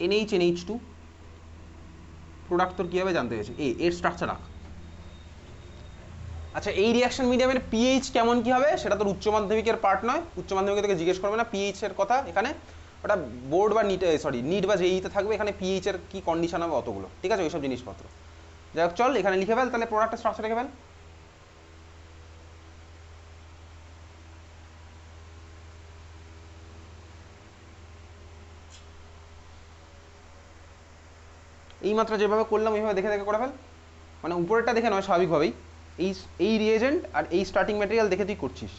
NH NH2 product তোর কী হবে জানতে গেছে। এর স্ট্রাকচার রাখ। আচ্ছা এই রিয়াকশন মিডিয়ামের পিএইচ কেমন কী হবে সেটা তোর উচ্চ মাধ্যমিকের পার্ট নয়, উচ্চ মাধ্যমিক থেকে জিজ্ঞেস করবে না পিএইচ এর কথা এখানে, ওটা বোর্ড বা নিট বা জেইতে থাকবে। এখানে পিএইচ এর কী কন্ডিশন হবে অতগুলো, ঠিক আছে, ওইসব জিনিসপত্র। যাই হোক চল এখানে লিখে ফেল তাহলে প্রোডাক্টের স্ট্রাকচার লিখে ফেল। এইমাত্র যেভাবে করলাম ওইভাবে দেখে দেখে করে ফেল, মানে উপরেরটা দেখে নয়, স্বাভাবিকভাবেই এই রিয়েজেন্ট আর এই স্টার্টিং ম্যাটেরিয়াল দেখে তুই করছিস।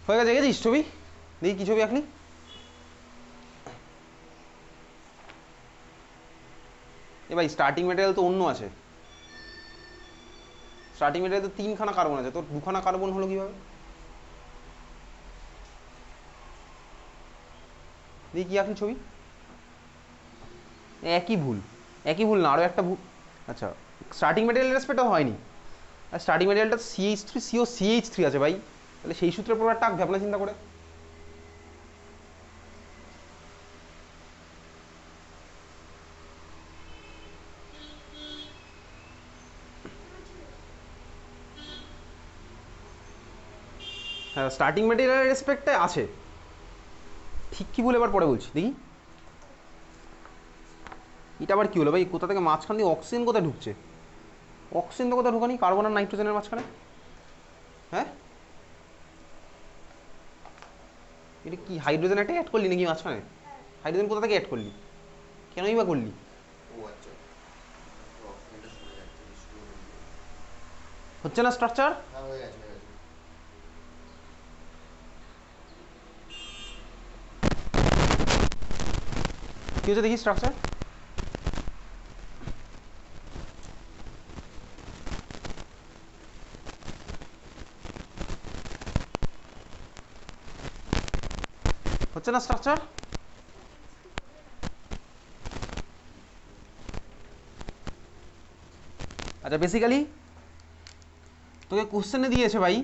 হয়ে গেছে, দেখেছিস ছবি? দেখি কি ছবি আঁকলি। এ ভাই স্টার্টিং ম্যাটেরিয়াল তো অন্য আছে, স্টার্টিং ম্যাটেরিয়াল তো 3খানা কার্বন আছে, তোর 2খানা কার্বন হলো কিভাবে? দেখি কি আঁকলি ছবি। একই ভুল, একই ভুল না, আরও একটা ভুল। আচ্ছা স্টার্টিং ম্যাটেরিয়াল রেসপেক্টও হয়নি, আর স্টার্টিং ম্যাটেরিয়ালটা CH3 CH3 আছে ভাই, তাহলে সেই সূত্রের প্রোডাক্ট আঁক ভাবনা চিন্তা করে। হ্যাঁ স্টার্টিং ম্যাটেরিয়াল রেসপেক্টে আছে, ঠিক কি বলে এবার পরে বলছি দেখি। এটা আবার কি হলো ভাই, কোথা থেকে মাঝখান দিয়ে অক্সিজেন কোথায় ঢুকছে? অক্সিজেন তো কোথায় ঢুকানি, কার্বন আর নাইট্রোজেনের মাঝখানে। হ্যাঁ এটা কি হাইড্রোজেন একটা অ্যাড করলি নাকি মাঝখানে? হাইড্রোজেন কোথা থেকে অ্যাড করলি, কেনই বা করলি? হচ্ছে না স্ট্রাকচার? কি হচ্ছে দেখি স্ট্রাকচার। হচ্ছে না স্ট্রাকচার? আচ্ছা বেসিক্যালি তোকে কোশ্চেনে দিয়েছে ভাই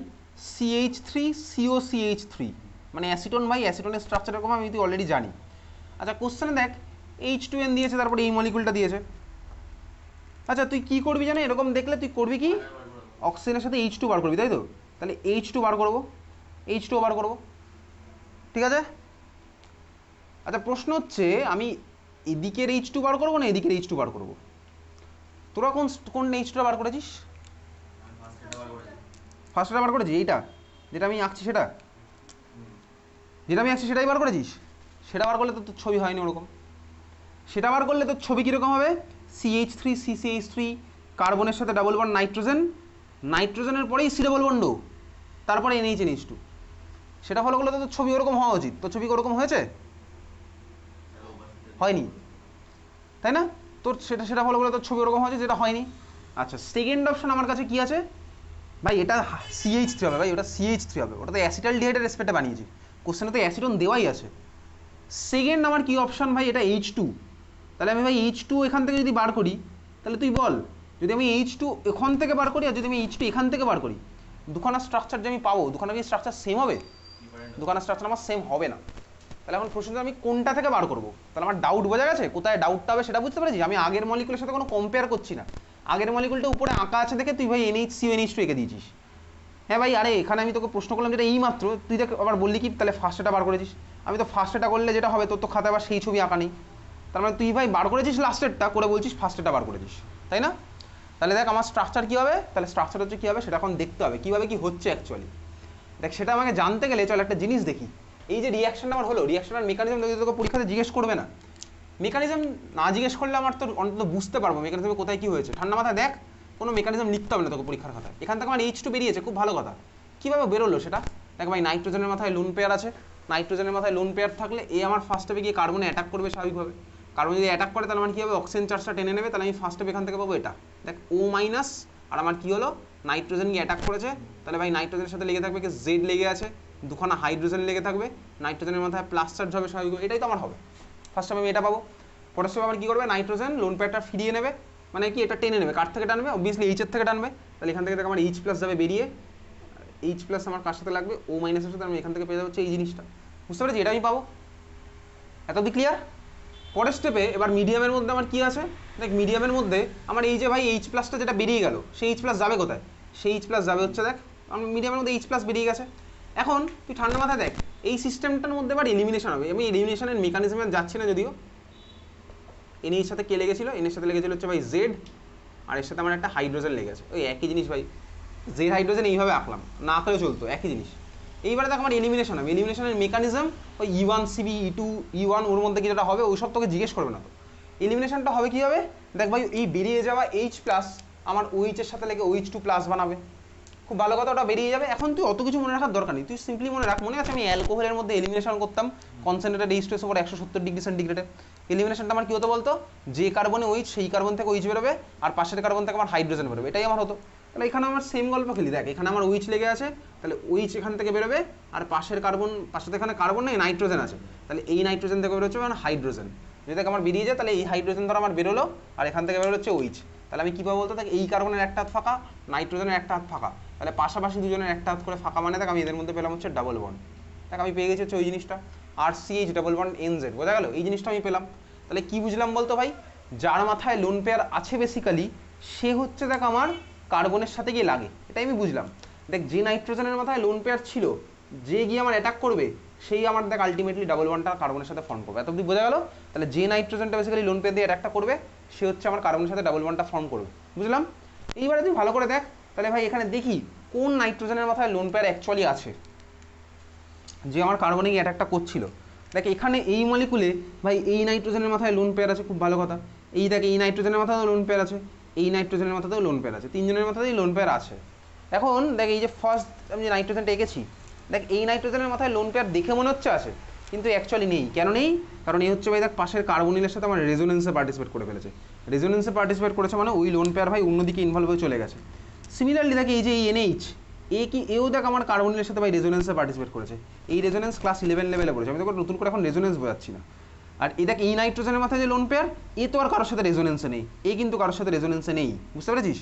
CH3COCH3 মানে অ্যাসিটন ভাই, অ্যাসিটনের স্ট্রাকচার এরকম আমি তুই অলরেডি জানি। আচ্ছা কোশ্চেনে দেখ H2N দিয়েছে, তারপরে এই মলিকুলটা দিয়েছে। আচ্ছা তুই কি করবি জানে, এরকম দেখলে তুই করবি কি, অক্সিজেনের সাথে H2 বার করবি, তাই তো? তাহলে H2 বার করবো, H2 বার করবো, ঠিক আছে। আচ্ছা প্রশ্ন হচ্ছে আমি এদিকের H2 বার করবো না এদিকের H2 বার করবো? তোরা কোন H2টা বার করেছিস? ফার্স্টটা বার করেছিস, এইটা যেটা আমি আঁকছি সেটা, যেটা আমি আঁকছি সেটাই বার করেছিস। সেটা বার করলে তো তোর ছবি হয়নি ওরকম, সেটা বার করলে তোর ছবি কীরকম হবে, CH3CCH3 কার্বনের সাথে ডাবল বন্ড নাইট্রোজেন, নাইট্রোজেনের পরেই সি ডাবল বন্ড, তারপরে NH NH2, সেটা ফলো করলে তো তোর ছবি ওরকম হওয়া উচিত। তোর ছবি ওরকম হয়েছে? হয়নি, তাই না? তোর সেটা ফলো করলে তোর ছবি ওরকম হয়েছে, যেটা হয়নি। আচ্ছা সেকেন্ড অপশন আমার কাছে কি আছে ভাই, এটা CH3 হবে ভাই, ওটা CH3 হবে, ওটা তো অ্যাসিটালডিহাইডের রেসপেক্টে বানিয়েছি, কোশ্চেনে তো অ্যাসিটন দেওয়াই আছে। সেকেন্ড আমার কি অপশন ভাই, এটা H2, তাহলে আমি ভাই H2 এখান থেকে যদি বার করি, তাহলে তুই বল যদি আমি H2 এখান থেকে বার করি আর যদি আমি H2 এখান থেকে বার করি, দুখানা স্ট্রাকচার যে আমি পাবো, দুখানা কি স্ট্রাকচার সেম হবে? দুখানা স্ট্রাকচার আমার সেম হবে না। তাহলে এখন প্রশ্ন আমি কোনটা থেকে বার করবো, তাহলে আমার ডাউট বোঝা গেছে, কোথায় ডাউটটা হবে সেটা বুঝতে পেরেছি। আমি আগের মলিকুলের সাথে কোনো কম্পেয়ার করছি না, আগের মলিকুলটা উপরে আঁকা আছে দেখে তুই ভাই NH3NH2 এঁকে দিয়েছিস। হ্যাঁ ভাই আরে এখানে আমি তোকে প্রশ্ন করলাম যেটা এই মাত্র, তুই দেখ আবার বললি কি তাহলে ফার্স্টটা বার করেছিস। আমি তো ফার্স্টটা করলে যেটা হবে তোর তো খাতায় আবার সেই ছবি আঁকা নেই, তার মানে তুই ভাই বার করেছিস লাস্টেরটা করে বলছিস ফার্স্টটা বার করেছিস, তাই না? তাহলে দেখ আমার স্ট্রাকচার কী হবে, তাহলে স্ট্রাকচার হচ্ছে কী হবে সেটা এখন দেখতে হবে, কীভাবে কী হচ্ছে অ্যাকচুয়ালি। দেখ সেটা আমাকে জানতে গেলে চল একটা জিনিস দেখি, এই যে রিয়াকশনটা আমার হলো, রিয়াকশনের মেকানিজম যদি তোকে পরীক্ষাতে জিজ্ঞেস করবে না, মেকানিজম না জিজ্ঞেস করলে আমার তো অন্তত বুঝতে পারবো মেকানিজমে কোথায় কী হয়েছে। ঠান্ডা মাথায় দেখ কোনো মেকানিজম লিখতে হবে না তোকে পরীক্ষার খাতায়। এখান থেকে আমার H2 বেরিয়েছে, খুব ভালো কথা, কীভাবে বেরোলো সেটা দেখ ভাই। নাইট্রোজেনের মাথায় লোন পেয়ার আছে, নাইট্রোজেনের মাথায় লোন পেয়ার থাকলে এ আমার ফার্স্ট স্টেপে গিয়ে কার্বনে অ্যাটাক করবে স্বাভাবিকভাবে। কার্বন যদি অ্যাটাক করে তাহলে আমার কী হবে, অক্সিজেন চার্জটা টেনে নেবে, তাহলে আমি ফার্স্ট স্টেপ এখান থেকে পাবো এটা দেখ O মাইনাস, আর আমার কী হলো নাইট্রোজেন গিয়ে অ্যাটাক করেছে, তাহলে ভাই নাইট্রোজেনের সাথে লেগে থাকবে কি জেড লেগে আছে, দুখানা হাইড্রোজেন লেগে থাকবে, নাইট্রোজেনের মাথায় প্লাস চার্জ হবে স্বাভাবিক, এটাই তো আমার হবে। ফার্স্ট আমি এটা পাবো। পরের স্টেপে আমার কী করবে, নাইট্রোজেন লোন পেয়ারটা ফিরিয়ে নেবে, মানে কি এটা টেনে নেবে, কার থেকে টানবে, অবভিয়াসলি এইচের থেকে টানবে। তাহলে এখান থেকে আমার এইচ প্লাস যাবে বেরিয়ে, এইচ প্লাস আমার কার সাথে লাগবে, ও মাইনাসের সাথে আমি এখান থেকে পেয়ে যাবো হচ্ছে এই জিনিসটা। বুঝতে পেরেছি? এটা আমি পাবো। এত অব্দি ক্লিয়ার? পরের স্টেপে এবার মিডিয়ামের মধ্যে আমার কি আছে দেখ, মিডিয়ামের মধ্যে আমার এই যে ভাই এইচ প্লাসটা যেটা বেরিয়ে গেল, সেই এইচ প্লাস যাবে কোথায়, সেই এইচ প্লাস যাবে হচ্ছে দেখ আমার মিডিয়ামের মধ্যে এইচ প্লাস বেরিয়ে গেছে। এখন তুই ঠান্ডা মাথায় দেখ এই সিস্টেমটার মধ্যে আবার এলিমিনেশন হবে। আমি এলিমিনেশনের মেকানিজমে যাচ্ছি না যদিও। এন এর সাথে কে লেগেছিল, এন এর সাথে লেগেছিল হচ্ছে ভাই জেড, আর এর সাথে আমার একটা হাইড্রোজেন লেগেছে, ওই একই জিনিস ভাই, জেড হাইড্রোজেন এইভাবে আঁকলাম, না আঁকলেও চলতো, একই জিনিস। এইবারে দেখ আমার এলিমিনেশন হবে, এলিমিনেশনের মেকানিজম ওই E1 CB E2 E1 ওর মধ্যে কি যেটা হবে ওই সব তোকে জিজ্ঞেস করবে না তো। এলিমিনেশনটা হবে কি হবে দেখ ভাই, এই বেরিয়ে যাওয়া এইচ প্লাস আমার OH এর সাথে লেগে OH2 প্লাস বানাবে, খুব ভালো কথা, ওটা বেরিয়ে যাবে। এখন তুই অত কিছু মনে রাখার দরকার নেই, তুই সিম্পলি মনে রাখ, মনে আছে আমি অ্যালকোহলের মধ্যে এলিমিনেশন করতাম কনসেন্ট্রেটেড H2S ওপর 170 ডিগ্রি সেন্টিগ্রেডে। এলিমিনেশনটা আমার কি হতো বলতো, যে কার্বনে OH সেই কার্বন থেকে OH বেরোবে, আর পাশের কার্বন থেকে আমার হাইড্রোজেন বেরোবে, এটাই আমার হতো। তাহলে এখানে আমার সেম গল্প খেলি, দেখ এখানে আমার OH লেগে আছে, তাহলে OH এখান থেকে বেরোবে, আর পাশের কার্বন, পাশে এখানে কার্বন নেই নাইট্রোজেন আছে, তাহলে এই নাইট্রোজেন থেকে বেরোচ্ছে মানে হাইড্রোজেন। যদি দেখ আমার বেরিয়ে যায় তাহলে এই হাইড্রোজেন ধর আমার বেরোলো, আর এখান থেকে বেরোলো হচ্ছে OH। তাহলে আমি কী পাবো বলতো দেখ, এই কার্বনের একটা হাত ফাঁকা, নাইট্রোজেনের একটা হাত ফাঁকা, তাহলে পাশাপাশি দুজনের একটা হাত করে ফাঁকা, মানে দেখ আমি এদের মধ্যে পেলাম হচ্ছে ডাবল বন্ড। দেখ আমি পেয়ে গেছি হচ্ছে ওই জিনিসটা, RCH ডাবল বন্ড NZ, বোঝা গেল, এই জিনিসটা আমি পেলাম। তাহলে কি বুঝলাম বলতো ভাই, যার মাথায় লোন পেয়ার আছে বেসিক্যালি সে হচ্ছে দেখ আমার কার্বনের সাথে গিয়ে লাগে, এটাই আমি বুঝলাম। দেখ যে নাইট্রোজেনের মাথায় লোন পেয়ার ছিল, যে গিয়ে আমার অ্যাটাক করবে সেই আমার দেখ আলটিমেটলি ডাবল বন্ডটা কার্বনের সাথে ফর্ম করবে, এত অব্দি বোঝা গেল? তাহলে যে নাইট্রোজেনটা বেসিক্যালি লোন পেয়ার দিয়ে অ্যাটাকটা করবে সে হচ্ছে আমার কার্বনের সাথে ডাবল বন্ডটা ফর্ম করবে, বুঝলাম? এইবারে তুই ভালো করে দেখ, তাহলে ভাই এখানে দেখি কোন নাইট্রোজেনের মাথায় লোন পেয়ার অ্যাকচুয়ালি আছে যে আমার কার্বনিক অ্যাটাকটা করছিল। দেখ এখানে এই মলিকুলে ভাই এই নাইট্রোজেনের মাথায় লোন পেয়ার আছে, খুব ভালো কথা। এই দেখ এই নাইট্রোজেনের মাথাতেও লোন পেয়ার আছে, এই নাইট্রোজেনের মাথাতেও লোন পেয়ার আছে, তিনজনের মাথাতেই লোন পেয়ার আছে। এখন দেখ এই যে ফার্স্ট আমি যে নাইট্রোজেনটা এঁকেছি, দেখ এই নাইট্রোজেনের মাথায় লোন পেয়ার দেখে মনে হচ্ছে আছে, কিন্তু অ্যাকচুয়ালি নেই। কেন নেই? কারণ এই হচ্ছে ভাই দেখ পাশের কার্বনিলের সাথে আমার রেজোনেন্সে পার্টিসিপেট করে ফেলেছে, রেজোনেন্সে পার্টিসিপেট করেছে মানে ওই লোন পেয়ার ভাই অন্যদিকে ইনভলভ হয়ে চলে গেছে। সিমিলারলি দেখ এই যে এই NH, এও দেখ আমার কার্বনিলের সাথে ভাই রেজোনেন্সে পার্টিসিপেট করেছে, এই রেজোনেন্স ক্লাস 11 লেভেলে পড়েছে, আমি তো নতুন করে এখন রেজোনেন্স বোঝাচ্ছি না। আর এ দেখ এই নাইট্রোজেনের মাথায় যে লোন পেয়ার, এ তো আর কারোর সাথে রেজোনেন্সে নেই, এ কিন্তু কারোর সাথে রেজোনেন্সে নেই, বুঝতে পেরেছিস?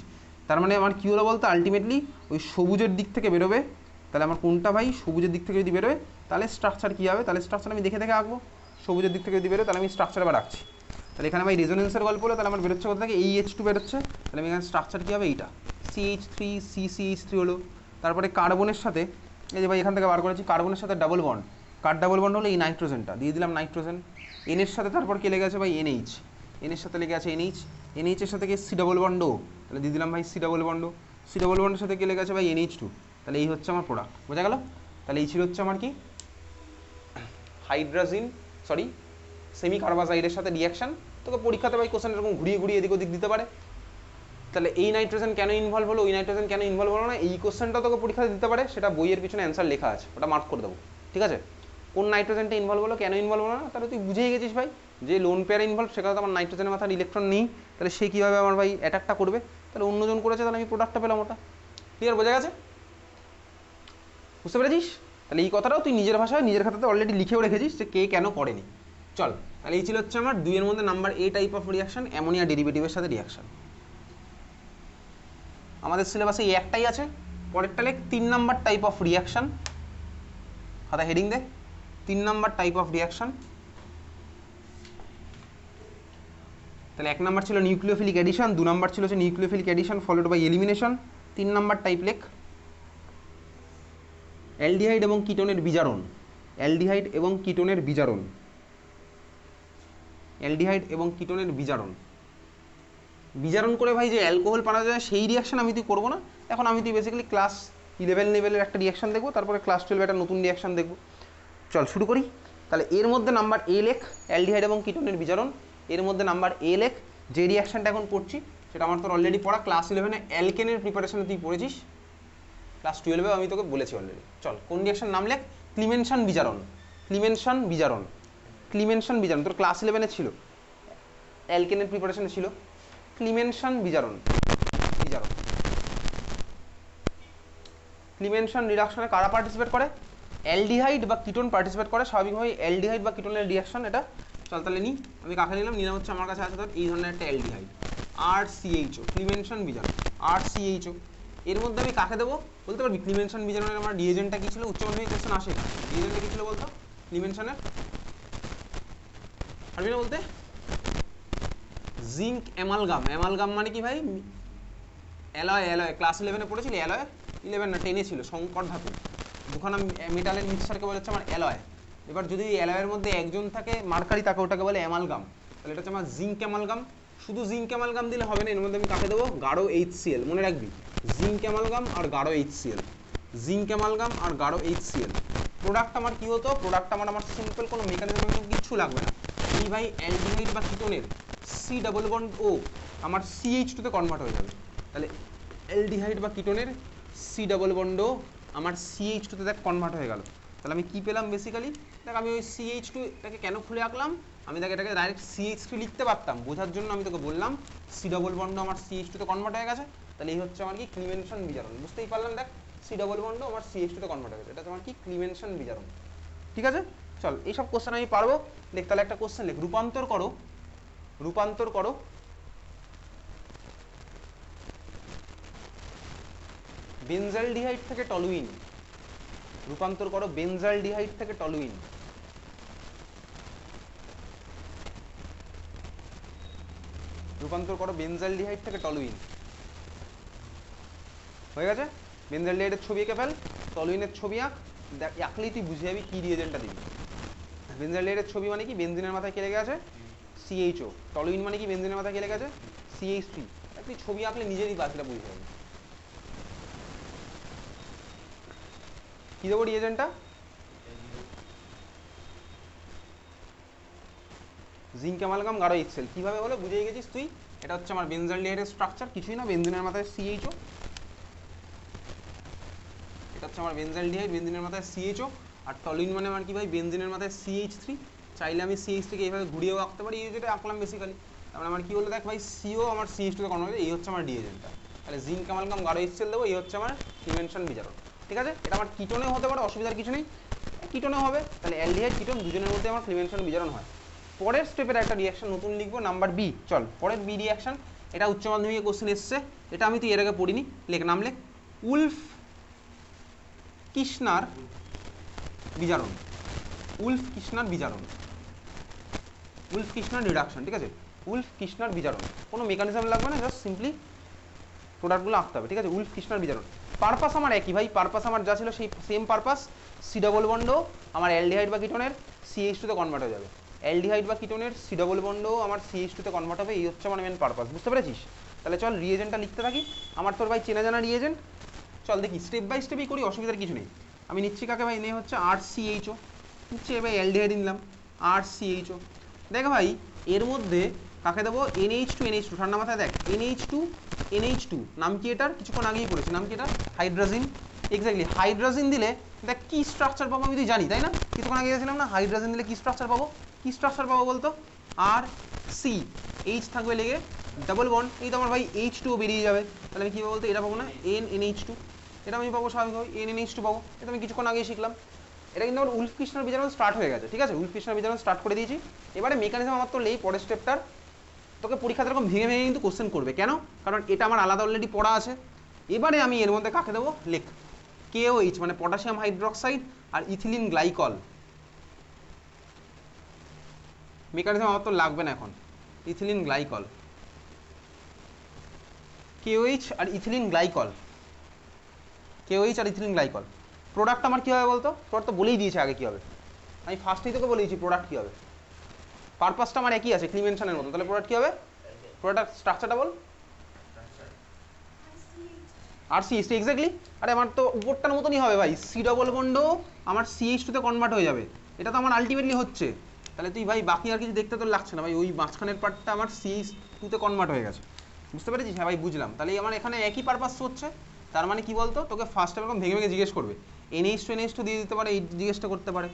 তার মানে আমার কী হলো বলতো, আলটিমেটলি ওই সবুজের দিক থেকে বেরোবে। তাহলে আমার কোনটা ভাই, সবুজের দিক থেকে যদি বেরোবে তাহলে স্ট্রাকচার কী হবে, তাহলে স্ট্রাকচার আমি দেখে দেখে আঁকবো। সবুজের দিক থেকে যদি বেরোয় তাহলে আমি স্ট্রাকচার আবার রাখছি। তাহলে এখানে ভাই রেজোনেন্সের গল্প হলো, তাহলে আমার বেরোচ্ছে কোথা থেকে, এই H2 বেরোচ্ছে, তাহলে আমি এখানে স্ট্রাকচার কী হবে, এইটা CH3 CCH3 হলো। তারপরে কার্বনের সাথে এই যে ভাই এখান থেকে বার করেছি, কার্বনের সাথে ডাবল বন্ড, কার ডাবল বন্ড হলো এই নাইট্রোজেনটা, দিয়ে দিলাম নাইট্রোজেন। এন এর সাথে তারপর কে লেগে আছে ভাই NH, এন এর সাথে লেগে আছে NH, NH এর সাথে কি C ডাবল বন্ড, তাহলে দিয়ে দিলাম ভাই C double bond, C double বন্ডের সাথে কে লেগে আছে ভাই NH2, তাহলে এই হচ্ছে আমার প্রোডাক্ট, বোঝা গেল? তাহলে এই ছিল হচ্ছে আমার কি হাইড্রাজিন সরি সেমি কার্বাজাইডের সাথে রিয়াকশন। তোকে পরীক্ষাতে ভাই কোশ্চেন এরকম ঘুরিয়ে ঘুরিয়ে এদিক ওদিক দিতে পারে। তাহলে এই নাইট্রোজেন কেন ইনভলভ হলো, ওই নাইট্রোজেন কেন ইনভলভ হলো না, এই কোশ্চেনটা তোকে পরীক্ষাতে দিতে পারে, সেটা বইয়ের পিছনে অ্যান্সার লেখা আছে, ওটা মার্ক করে দেবো, ঠিক আছে? কোন নাইট্রোজেনটা ইনভলভ হলো, কেন ইনভলভ হলো না, তাহলে তুই বুঝেই গেছিস ভাই যে লোন পেয়ারে ইনভলভ, সেখানে তো আমার নাইট্রোজেনের মাথার ইলেকট্রন নেই, তাহলে সে কীভাবে আমার ভাই অ্যাটাকটা করবে, তাহলে অন্যজন করেছে, তাহলে আমি প্রোডাক্টটা পেলাম, ওটা ক্লিয়ার, বোঝা গেছে? বুঝতে পেরেছিস? তাহলে এই কথাটাও তুই নিজের ভাষায় নিজের খাতাতে অলরেডি লিখেও রেখেছিস যে কে কেন করেনি। চল, তাহলে এই ছিল হচ্ছে আমার 2 এর মধ্যে number A type of reaction, ammonia ডেরিভেটিভের সাথে রিয়াকশন। আমাদের সিলেবাসে এই একটাই আছে, পরেরটা লেখ 3 নাম্বার টাইপ অফ রিয়াকশন, খাতা হেডিং দে 3 নাম্বার টাইপ অফ রিয়াকশন। তাহলে 1 নাম্বার ছিল নিউক্লিওফিলিক অ্যাডিশন, 2 নাম্বার ছিল হচ্ছে nucleophilic addition followed by elimination, 3 number type লেখ অ্যালডিহাইড এবং কিটোনের বিজারণ, অ্যালডিহাইড এবং কিটোনের বিজারণ, অ্যালডিহাইড এবং কিটোনের বিজারণ। বিজারণ করে ভাই যে অ্যালকোহল বানানো যায় সেই রিয়াকশন আমি তুই করবো না, এখন আমি তুই বেসিক্যালি ক্লাস 11 লেভেলের একটা রিয়াকশন দেখবো, তারপরে ক্লাস 12 একটা নতুন রিয়াকশন দেখবো। চল শুরু করি। তাহলে এর মধ্যে নাম্বার A লেখ অ্যালডিহাইড এবং কিটোনের বিজারণ, এর মধ্যে নাম্বার A লেখ, যে রিয়াকশনটা এখন করছি সেটা আমার তোর অলরেডি পড়া, ক্লাস 11-এ অ্যালকেনের প্রিপারেশনে তুই পড়েছিস, ক্লাস 12-এও আমি তোকে বলেছি অলরেডি। চল কোন রিয়াকশন নাম লেখ, ক্লিমেনশন বিজারণ, ক্লিমেনশন বিজারণ, ক্লিমেনশন বিজারণ তোর ক্লাস 11-এ ছিল, অ্যালকেনের প্রিপারেশনে ছিল ক্লিমেনশন বিজারণ, বিজারণ। ক্লিমেনশন রিডাকশনে কারা পার্টিসিপেট করে, অ্যালডিহাইড বা কিটোন পার্টিসিপেট করে, স্বাভাবিকভাবে অ্যালডিহাইড বা কিটোনের রিয়াকশন এটা। চল তাহলে আমি কাকে নিলাম, নিলাম হচ্ছে আমার কাছে আছে ধর এই ধরনের একটা অ্যালডিহাইড, RCHO, ক্লিমেনশন বিজারণ, RCHO। এর মধ্যে আমি কাকে দেবো বলতে পারবি? ক্লিমেনশন বিজারণের আমার রিএজেন্টটা কি ছিল? উচ্চ মাধ্যমিক কোশ্চেন আসে, রিএজেন্টটা কি ছিল বলতো ক্লিমেনশনের? পারবি না বলতে? Zinc amalgam. অ্যামালগাম মানে কি ভাই? অ্যালয়, অ্যালয় ক্লাস 11-এ পড়েছিলি? অ্যালয় 11 না 10-এ ছিল, সংকর ধাতু দুখানা মেটালের মিক্সচারকে বলে হচ্ছে আমার অ্যালয়। এবার যদি অ্যালয়ের মধ্যে একজন থাকে মার্কারি, তাকে ওটাকে বলে অ্যামালগাম। তাহলে এটা হচ্ছে আমার জিঙ্ক অ্যামালগাম। শুধু জিঙ্ক অ্যামালগাম দিলে হবে না, এর মধ্যে আমি কাকে দেবো? গাঢ় HCl। মনে রাখবি, জিঙ্ক অ্যামালগাম আর গাঢ় HCl, জিঙ্ক অ্যামালগাম আর গাঢ় HCl। প্রোডাক্ট আমার কি হতো? প্রোডাক্ট আমার সিম্পল কোনো মেকানিজম কিছু লাগবে না। এই ভাই অ্যালডিহাইড বা কিটোনের C ডাবল বন্ড O আমার CH2 তে কনভার্ট হয়ে যাবে। তাহলে অ্যালডিহাইড বা কিটোনের C ডাবল বন্ড O আমার CH2 তে দেখ কনভার্ট হয়ে গেল। তাহলে আমি কি পেলাম বেসিক্যালি? দেখ আমি ওই CH2 এটাকে কেন খুলে আঁকলাম? আমি দেখ এটাকে ডাইরেক্ট CH3 লিখতে পারতাম, বোঝার জন্য আমি তোকে বললাম C ডাবল বন্ড আমার CH2 তে কনভার্ট হয়ে গেছে। তাহলে এই হচ্ছে আমার কি ক্লিমেনশন বিজারণ। বুঝতেই পারলাম, দেখ C ডাবল বন্ড আমার CH2 তে কনভার্ট হয়ে গেছে, এটা তোমার কি ক্লিমেনশন বিজারণ। ঠিক আছে, চল এইসব কোশ্চেন আমি পারবো। দেখ তাহলে একটা কোশ্চেন লিখ, রূপান্তর করো, রূপান্তর করো বেনজালডিহাইড থেকে টলুইন, রূপান্তর করো বেনজালডিহাইড থেকে টলুইন। রূপান্তর করো বেনজালডিহাইড থেকে টলুইন। হয়ে গেছে? বেনজালডিহাইডের ছবি এঁকে ফেল, টলুইনের ছবি আঁক, দেখ আঁকলেই তুই বুঝে যাবি কি রিয়েজেন্টটা দিবি। বেনজালডিহাইডের ছবি মানে কি? বেনজিনের মাথায় কে লেগে আছে? CHO। টলুইন মানে কি? বেনজিনের মাথায় কে লেগে আছে? CH3। তুই ছবি আঁকলে নিজেরই বাকিটা বুঝে যাবি। কি দেবো রিয়েজেন্টটা? জিঙ্ক অ্যামালগাম গাঢ় HCl। কিভাবে বলে বুঝে গেছিস তুই? এটা হচ্ছে আমার বেনজালডিহাইডের স্ট্রাকচার, কিছুই না, বেনজিনের মাথায় CHO। এটা হচ্ছে আমার বেনজালডিহাইড, বেনজিনের মাথায় CHO। আর টলুইন মানে আমার কি ভাই? বেনজিনের মাথায় CH3। চাইলে আমি CH3 কে এইভাবে ঘুরিয়েও আঁকতে পারি, এই যেটা আঁকলাম বেসিক্যালি। তারপরে আমার কি হলো দেখ ভাই, CO আমার CH2 তে কনভার্ট হয়ে, এই হচ্ছে আমার রিয়েজেন্টটা। তাহলে জিঙ্ক অ্যামালগাম গাঢ় HCl দেবো, এই হচ্ছে আমার ক্লিমেনশন বিজারণ। ঠিক আছে, এটা আমার কিটোনেও হতে পারে, অসুবিধার কিছু নেই, কিটোনেও হবে। তাহলে অ্যালডিহাইড কিটোন দুজনের মধ্যে আমার ক্লিমেনশন বিজারণ হয়। পরের স্টেপের একটা রিয়াকশন নতুন লিখবো, নাম্বার বি। চল পরের বি রিয়াকশন, এটা উচ্চ মাধ্যমিকে কোশ্চেন এসছে, এটা আমি তুই এর আগে পড়িনি। লেখ, নাম লেখ, উলফ কিশনার বিজারণ, উলফ কিশনার বিজারণ, উলফ কিশনার রিডাকশন। ঠিক আছে, উলফ কিশনার বিজারণ, কোনো মেকানিজম লাগবে না, জাস্ট সিম্পলি প্রোডাক্টগুলো আঁকতে হবে। ঠিক আছে, উলফ কিশনার বিজারণ। পারপাস আমার একই ভাই, পারপাস আমার যা ছিল সেই same purpose. C double bond আমার অ্যালডিহাইড বা কিটোনের CH2 তে কনভার্ট হয়ে যাবে, অ্যালডিহাইড বা কিটোনের সি ডাবল বন্ড আমার CH2 তে কনভার্ট হবে, এই হচ্ছে আমার মেন পারপাস। বুঝতে পেরেছিস? তাহলে চল রিয়েজেন্টটা লিখতে থাকি। আমার তোর ভাই চেনা জানা রিয়েজেন্ট, চল দেখি স্টেপ বাই স্টেপই করি, অসুবিধার কিছু নেই। আমি নিচ্ছি কাকে ভাই? নিয়ে হচ্ছে RCHO, নিচ্ছি এবার অ্যালডিহাইড নিলাম RCHO। দেখ ভাই এর মধ্যে কাকে দেবো? NH2, NH2 ঠান্ডা মাথায় দেখ, NH2, NH2 নাম কি এটার? কিছুক্ষণ আগেই পড়েছি, নাম কি এটা? হাইড্রোজেন। এক্স্যাক্টলি, হাইড্রোজেন দিলে দেখ কি স্ট্রাকচার পাবো আমি তুই জানি তাই না? কিছুক্ষণ আগে গেছিলাম না, হাইড্রোজেন দিলে কি স্ট্রাকচার পাবো? কি স্ট্রাকচার পাবো বলতো? RC, H থাকবে লেগে, ডাবল বন্ড, এই তো আমার ভাই H2 বেরিয়ে যাবে। তাহলে আমি কি পাবো বলতো? এটা পাবো না, NH2, এটা আমি পাবো স্বাভাবিকভাবে, NH2 পাবো। এটা আমি কিছুক্ষণ আগেই শিখলাম। এটা কিন্তু আমার উলফ কিশনার বিজারণ স্টার্ট হয়ে গেছে। ঠিক আছে, উলফ কিশনার বিজারণ স্টার্ট করে দিয়েছি। এবারে মেকানিজম আমার তো লেই, পরের স্টেপটার তোকে পরীক্ষাতে এরকম ভেঙে ভেঙে কিন্তু কোশ্চেন করবে। কেন? কারণ এটা আমার আলাদা অলরেডি পড়া আছে। এবারে আমি এর মধ্যে কাকে দেবো? লেখ, KOH মানে পটাশিয়াম হাইড্রোক্সাইড আর ইথিলিন গ্লাইকল। মেকানিজম আমার তো লাগবে না এখন, ইথিলিন গ্লাইকল, KOH আর ইথিলিন গ্লাইকল, KOH আর ইথিলিন গ্লাইকল। প্রোডাক্ট আমার কি হবে বলতো? প্রোডাক্ট তো বলেই দিয়েছে আগে কি হবে, আমি ফার্স্টেই তোকে বলে দিয়েছি প্রোডাক্ট কি হবে। পারপাসটা আমার একই আছে ক্লিমেনশনের মতো, তাহলে প্রোডাক্ট কি হবে? প্রোডাক্ট স্ট্রাকচারটা বল। RCH, exactly. আরে আমার তো উপরটার মতনই হবে ভাই, সি ডাবল বন্ড আমার CH2 তে কনভার্ট হয়ে যাবে, এটা তো আমার আলটিমেটলি হচ্ছে। তাহলে তুই ভাই বাকি আর কিছু দেখতে তোর লাগছে না ভাই, ওই মাঝখানের পার্টটা আমার CH2 তে কনভার্ট হয়ে গেছে। বুঝতে পেরেছিস? হ্যাঁ ভাই বুঝলাম। তাহলে আমার এখানে একই পারপাস হচ্ছে, তার মানে কি বলতো? তোকে ফার্স্ট এরকম ভেঙে ভেঙে জিজ্ঞেস করবে, NH2, NH2 দিয়ে দিতে পারে, এই জিজ্ঞেসটা করতে পারে।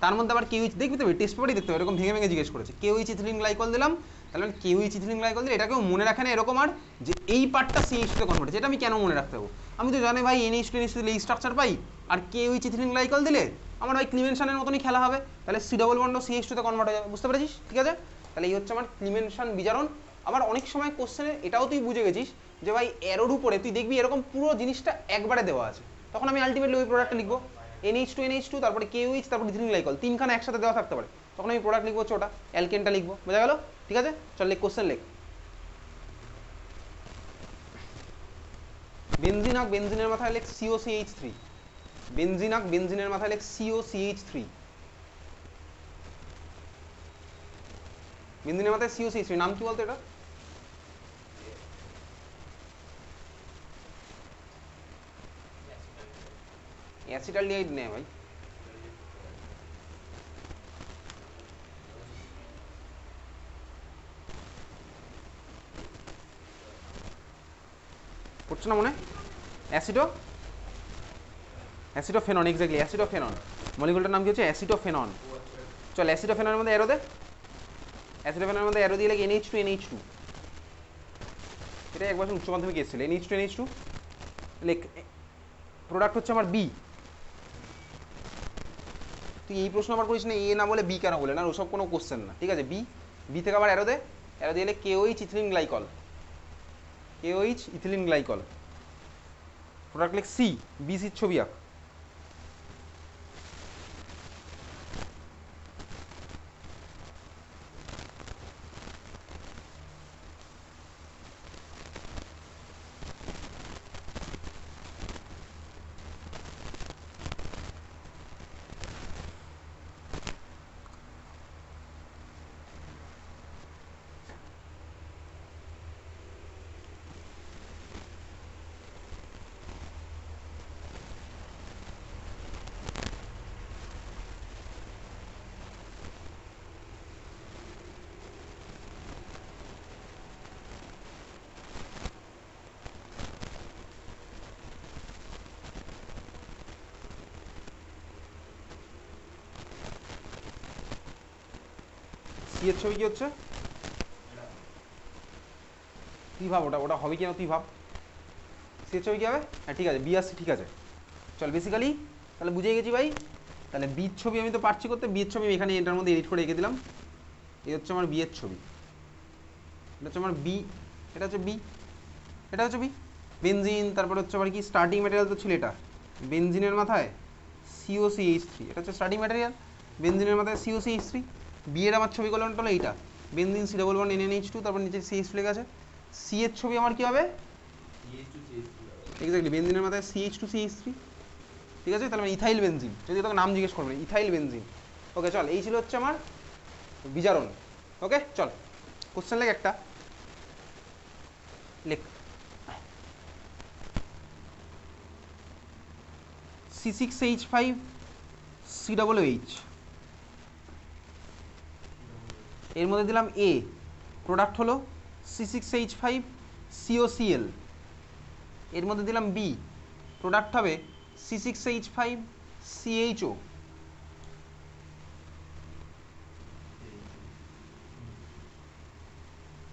তার মধ্যে আবার KOH দেখবি তো, টেস্ট পেপারই দেখতে হবে, এরকম ভেঙে ভেঙে জিজ্ঞেস করেছে। KOH ইথিলিন গ্লাইকল দিলাম, তাহলে KOH ইথিলিন গ্লাইকল দিলে এটাকেও মনে রাখে না এরকম, আর যে এই পার্টটা CH2 তে কনভার্ট হচ্ছে, এটা আমি কেন মনে রাখতে হবে? আমি তো জানি ভাই NH2, NH2 দিলে এই স্ট্রাকচার পাই, আর KOH ইথিলিন গ্লাইকল দিলে আমার ভাই ক্লিমেনশনের মতনই খেলা হবে, তাহলে সি ডাবল বন্ড CH2 তে কনভার্ট হয়ে যাবে। বুঝতে পেরেছিস? ঠিক আছে, তাহলে এই হচ্ছে আমার ক্লিমেনশন বিজারণ। আবার অনেক সময় কোশ্চেনে এটাও তুই বুঝে গেছিস যে ভাই এরোর উপরে তুই দেখবি এরকম পুরো জিনিসটা একবারে দেওয়া আছে, তখন আমি আলটিমেটলি ওই প্রোডাক্টটা লিখবো NH2 তারপরে KOH তারপরে ইথিলিন গ্লাইকল, তিনখানা একসাথে দেওয়া থাকতে পারে, তখন আমি প্রোডাক্ট লিখবো হচ্ছে ওটা অ্যালকেনটা লিখবো, বোঝা গেল? ঠিক আছে, চল লিখ কোশ্চেন লিখ। বেনজিনাক বেনজিনের মাথায় লেখ COCH3, বেনজিনাক বেনজিনের মাথায় লেখ COCH3, বেনজিনের মাথায় COCH3 নাম কি বলতো এটা? অ্যাসিটালডিহাইড নেই ভাই, পড়ছে না মনে? অ্যাসিডোফেনন, এক্স্যাক্টলি অ্যাসিডোফেনন, মলিকুলটার নাম কি হচ্ছে অ্যাসিডোফেনন। চল অ্যাসিডোফেননের মধ্যে অ্যারো দে, অ্যাসিডোফেননের মধ্যে অ্যারো দিয়ে লাগে NH2 এটা একবার উচ্চ মাধ্যমিক এসেছিল, NH2 লেখ, প্রোডাক্ট হচ্ছে আমার বি। তুই এই প্রশ্ন আবার করিস না এ না বলে বি কেন বলে না, ওসব কোনো কোশ্চেন না, ঠিক আছে? বি থেকে আবার অ্যারো দে, অ্যারো দিয়ে KOH ethylene glycol, KOH ethylene glycol, product লেখ সি, BC ছবি আঁক। সি এর ছবি কি হচ্ছে তুই ভাব, ওটা হবে কিনা তুই ভাব, সি এর ছবি কি হবে? হ্যাঁ ঠিক আছে, বি আর সি, ঠিক আছে। চল বেসিক্যালি তাহলে বুঝে গেছি ভাই, তাহলে বি এর ছবি আমি তো পারছি করতে, বি এর ছবি আমি এখানে এটার মধ্যে এডিট করে রেখে দিলাম, এই হচ্ছে আমার বি এর ছবি, এটা হচ্ছে আমার বি, এটা হচ্ছে বি, এটা হচ্ছে বি, বেনজিন, তারপরে হচ্ছে আবার কি স্টার্টিং ম্যাটেরিয়াল তো ছিল এটা, বেনজিনের মাথায় COCH3, এটা হচ্ছে স্টার্টিং ম্যাটেরিয়াল, বেনজিনের মাথায় COCH3, বি এর আমার ছবি করলাম হলো এইটা, বেনজিন C11NH2, তারপর নিচে CH লেখা আছে, সি এর ছবি আমার কি হবে? এক্স্যাক্টলি বেনজিনের মাথায় CH2CH3, ঠিক আছে? তাহলে ইথাইল বেনজিন, যদি তোকে নাম জিজ্ঞেস করবে ইথাইল বেনজিন। ওকে চল, এই ছিল হচ্ছে আমার বিজারণ। ওকে চল কোশ্চেন লেখ একটা, লেখ C6H5COOH, এর মধ্যে দিলাম A, প্রোডাক্ট হলো C6H5COCl, এর মধ্যে দিলাম B, প্রোডাক্ট হবে C6H5CHO,